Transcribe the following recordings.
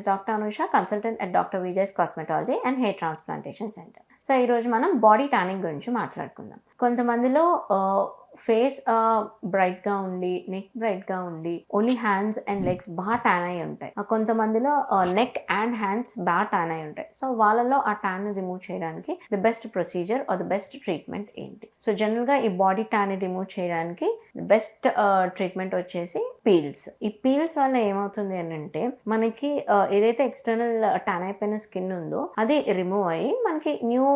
is Dr. Anusha, consultant at Dr. Vijay's Cosmetology and Hair Transplantation Center. So ఈరోజు మనం body tanning గురించి మాట్లాడుకుందాం. కొంతమందిలో ఫేస్ బ్రైట్గా ఉండి, నెక్ బ్రైట్గా ఉండి, ఓన్లీ హ్యాండ్స్ అండ్ లెగ్స్ బాగా ట్యాన్ అయి ఉంటాయి. కొంతమందిలో నెక్ అండ్ హ్యాండ్స్ బాగా ట్యాన్ అయి ఉంటాయి. సో వాళ్ళలో ఆ ట్యాన్ రిమూవ్ చేయడానికి the best procedure or the best treatment ఏంటి? సో జనరల్గా ఈ బాడీ ట్యాన్ రిమూవ్ చేయడానికి ది బెస్ట్ ట్రీట్మెంట్ వచ్చేసి పీల్స్. ఈ పీల్స్ వల్ల ఏమవుతుంది అని అంటే మనకి ఏదైతే ఎక్స్టర్నల్ ట్యాన్ అయిపోయిన స్కిన్ ఉందో అది రిమూవ్ అయ్యి మనకి న్యూ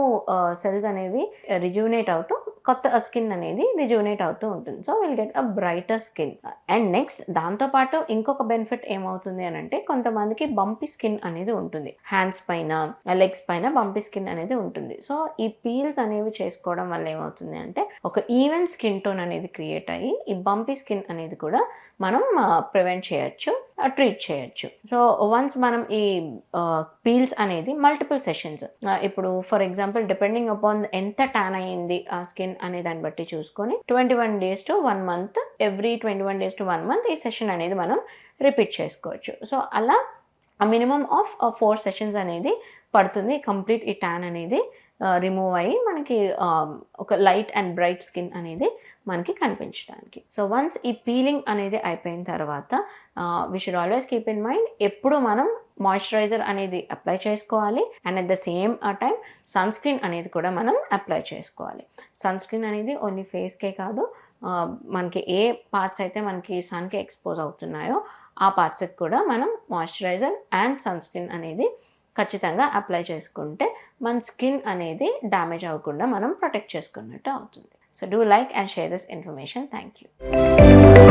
సెల్స్ అనేవి రిజ్యూనేట్ అవుతూ కొత్త స్కిన్ అనేది రిజ్యూనేట్ అవుతూ ఉంటుంది. So will get a brighter skin. And next దాంతోపాటు ఇంకొక బెనిఫిట్ ఏమవుతుంది అని అంటే కొంతమందికి బంపీ స్కిన్ అనేది ఉంటుంది. హ్యాండ్స్ పైన, లెగ్స్ పైన బంపీ స్కిన్ అనేది ఉంటుంది. సో ఈ పీల్స్ అనేవి చేసుకోవడం వల్ల ఏమవుతుంది అంటే ఒక ఈవెన్ స్కిన్ టోన్ అనేది క్రియేట్ అయ్యి ఈ బంపీ స్కిన్ అనేది కూడా మనం ప్రివెంట్ చేయొచ్చు, ట్రీట్ చేయొచ్చు. సో వన్స్ మనం ఈ పీల్స్ అనేది మల్టిపుల్ సెషన్స్, ఇప్పుడు ఫర్ ఎగ్జాంపుల్ డిపెండింగ్ అపాన్ ఎంత ట్యాన్ అయ్యింది ఆ స్కిన్ అనే దాన్ని బట్టి చూసుకొని 21 days to 1 month, every 21 days to 1 month ఈ సెషన్ అనేది మనం రిపీట్ చేసుకోవచ్చు. సో అలా మినిమం ఆఫ్ 4 sessions అనేది పడుతుంది కంప్లీట్ ఈ ట్యాన్ అనేది రిమూవ్ అయ్యి మనకి ఒక లైట్ అండ్ బ్రైట్ స్కిన్ అనేది మనకి కనిపించడానికి. సో వన్స్ ఈ పీలింగ్ అనేది అయిపోయిన తర్వాత we should always keep in mind ఎప్పుడు మనం మాయిశ్చరైజర్ అనేది అప్లై చేసుకోవాలి and at the same time sunscreen అనేది కూడా మనం అప్లై చేసుకోవాలి. సన్ స్క్రీన్ అనేది ఓన్లీ ఫేస్కే కాదు, మనకి ఏ పార్ట్స్ అయితే మనకి సన్కి ఎక్స్పోజ్ అవుతున్నాయో ఆ పార్ట్స్కి కూడా మనం మాయిశ్చరైజర్ అండ్ సన్ స్క్రీన్ అనేది ఖచ్చితంగా అప్లై చేసుకుంటే మన స్కిన్ అనేది డ్యామేజ్ అవ్వకుండా మనం ప్రొటెక్ట్ చేసుకున్నట్టు అవుతుంది. So do like and share this information. Thank you.